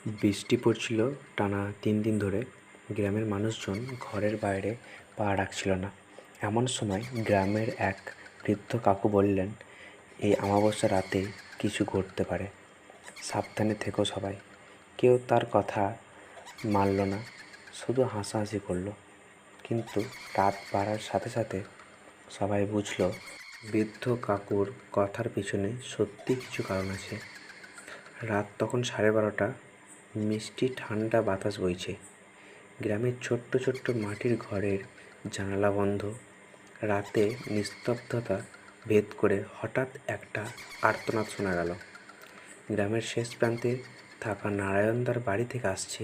বৃষ্টি পড়ছিল টানা 3 দিন ধরে। গ্রামের মানুষজন ঘরের বাইরে পা রাখছিল না। এমন সময় গ্রামের এক বৃদ্ধ কাকু বললেন, এই অমাবস্যা রাতে কিছু ঘটতে পারে, সাবধানে থেকো সবাই। কেউ তার কথা মানল না, শুধু হাসাহাসি করলো। কিন্তু রাত বাড়ার সাথে সাথে সবাই বুঝল বৃদ্ধ কাকুর কথার পিছনে সত্যি কিছু কারণ আছে। রাত তখন 12:30। মিষ্টি ঠান্ডা বাতাস বইছে। গ্রামের ছোট্ট ছোট্ট মাটির ঘরের জানালা বন্ধ। রাতে নিস্তব্ধতা ভেদ করে হঠাৎ একটা আর্তনাদ শোনা গেল। গ্রামের শেষ প্রান্তে থাকা নারায়ণদার বাড়ি থেকে আসছে।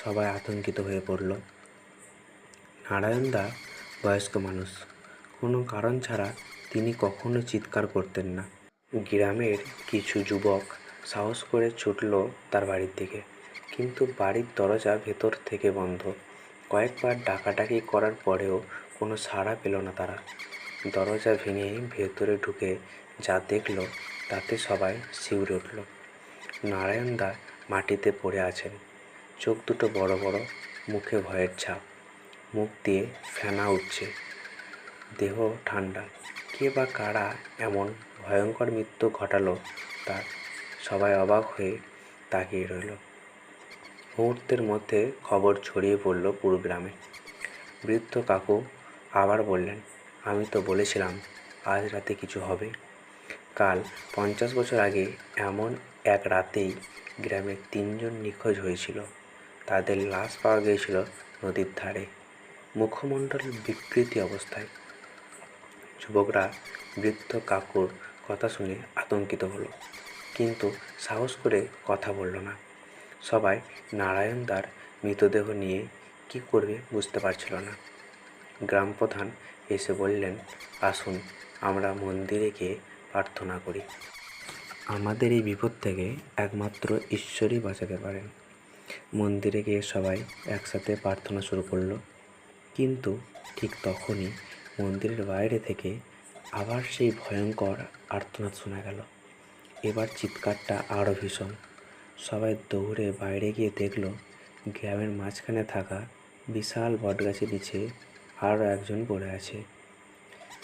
সবাই আতঙ্কিত হয়ে পড়ল। নারায়ণদা বয়স্ক মানুষ, কোনো কারণ ছাড়া তিনি কখনো চিৎকার করতেন না। গ্রামের কিছু যুবক সাহস করে ছুটল তার বাড়ির দিকে, কিন্তু বাড়ির দরজা ভেতর থেকে বন্ধ। কয়েকবার ডাকাডাকি করার পরেও কোনো সাড়া পেল না তারা। দরজা ভেঙে ভেতরে ঢুকে যা দেখল তাতে সবাই শিউরে উঠল। নারায়ণদা মাটিতে পড়ে আছেন, চোখ দুটো বড় বড়, মুখে ভয়ের ছাপ, মুখ দিয়ে ফেনা উঠছে, দেহ ঠান্ডা। কে বা কারা এমন ভয়ঙ্কর মৃত্যু ঘটালো তার? সবাই অবাক হয়ে তাকিয়ে রইল। মুহূর্তের মধ্যে খবর ছড়িয়ে পড়ল পুরো গ্রামে। বৃদ্ধ কাকু আবার বললেন, আমি তো বলেছিলাম আজ রাতে কিছু হবে। কাল 50 বছর আগে এমন এক রাতেই গ্রামে 3জন নিখোঁজ হয়েছিল। তাদের লাশ পাওয়া গিয়েছিল নদীর ধারে, মুখমণ্ডল বিকৃতি অবস্থায়। যুবকরা বৃদ্ধ কাকুর কথা শুনে আতঙ্কিত হলো, কিন্তু সাহস করে কথা বলল না। সবাই নারায়ণদার মৃতদেহ নিয়ে কি করবে বুঝতে পারছিল না। গ্রাম প্রধান এসে বললেন, আসুন আমরা মন্দিরে গিয়ে প্রার্থনা করি। আমাদের এই বিপদ থেকে একমাত্র ঈশ্বরই বাঁচাতে পারেন। মন্দিরে গিয়ে সবাই একসাথে প্রার্থনা শুরু করলো। কিন্তু ঠিক তখনই মন্দিরের বাইরে থেকে আবার সেই ভয়ঙ্কর আর্তনাদ শোনা গেল। এবার চিৎকারটা আরও ভীষণ। সবাই দৌড়ে বাইরে গিয়ে দেখল, গ্রামের মাঝখানে থাকা বিশাল বটগাছের নিচে আরও একজন পড়ে আছে।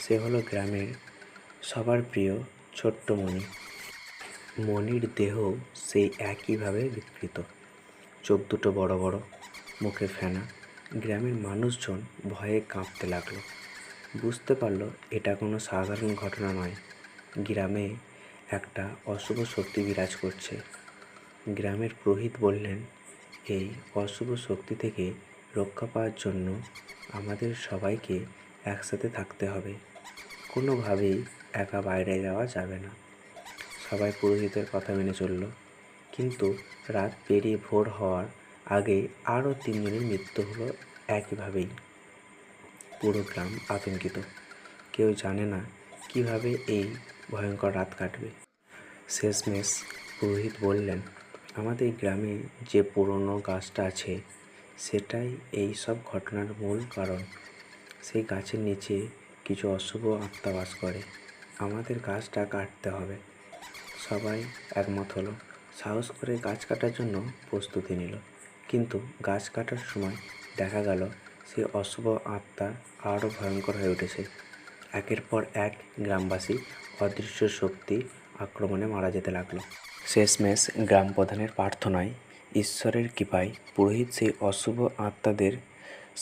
সে হলো গ্রামের সবার প্রিয় ছোট্ট মণি। মণির দেহ সেই একইভাবে বিকৃত, চোখ দুটো বড় বড়, মুখে ফেনা। গ্রামের মানুষজন ভয়ে কাঁপতে লাগলো। বুঝতে পারলো এটা কোনো সাধারণ ঘটনা নয়, গ্রামে একটা অশুভ শক্তি বিরাজ করছে। গ্রামের পুরোহিত বললেন, এই অশুভ শক্তি থেকে রক্ষা পাওয়ার জন্য আমাদের সবাইকে একসাথে থাকতে হবে, কোনোভাবেই একা বাইরে যাওয়া যাবে না। সবাই পুরোহিতের কথা মেনে চলল। কিন্তু রাত পেরিয়ে ভোর হওয়ার আগে আরও 3জনের মৃত্যু হলো একইভাবেই। পুরো গ্রাম আতঙ্কিত, কেউ জানে না কিভাবে এই ভয়ঙ্কর রাত কাটবে। শেষমেশ পুরোহিত বললেন, আমাদের গ্রামে যে পুরনো গাছটা আছে সেটাই এই সব ঘটনার মূল কারণ। সেই গাছের নিচে কিছু অশুভ আত্মা বাস করে, আমাদের গাছটা কাটতে হবে। সবাই একমত হলো, সাহস করে গাছ কাটার জন্য প্রস্তুতি নিল। কিন্তু গাছ কাটার সময় দেখা গেল সেই অশুভ আত্মা আরও ভয়ঙ্কর হয়ে উঠেছে। একের পর এক গ্রামবাসী অদৃশ্য শক্তি আক্রমণে মারা যেতে লাগলো। শেষমেশ গ্রাম প্রধানের প্রার্থনায়, ঈশ্বরের কৃপায় পুরোহিত সেই অশুভ আত্মাদের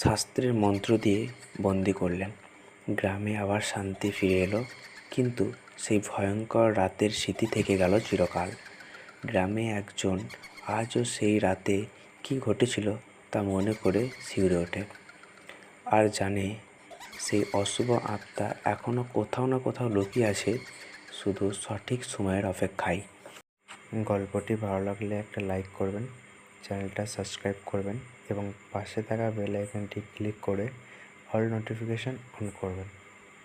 শাস্ত্রের মন্ত্র দিয়ে বন্দি করলেন। গ্রামে আবার শান্তি ফিরে এলো, কিন্তু সেই ভয়ঙ্কর রাতের স্মৃতি থেকে গেল চিরকাল। গ্রামে একজন আজও সেই রাতে কি ঘটেছিল তা মনে করে শিউরে ওঠে, আর জানে সেই অশুভ আত্মা এখনও কোথাও না কোথাও লুকিয়ে আছে, শুধু সঠিক সময়ের অপেক্ষায়। গল্পটি ভালো লাগলে একটা লাইক করবেন, চ্যানেলটা সাবস্ক্রাইব করবেন এবং পাশে থাকা বেল আইকনটি ক্লিক করে অল নোটিফিকেশান অন করবেন।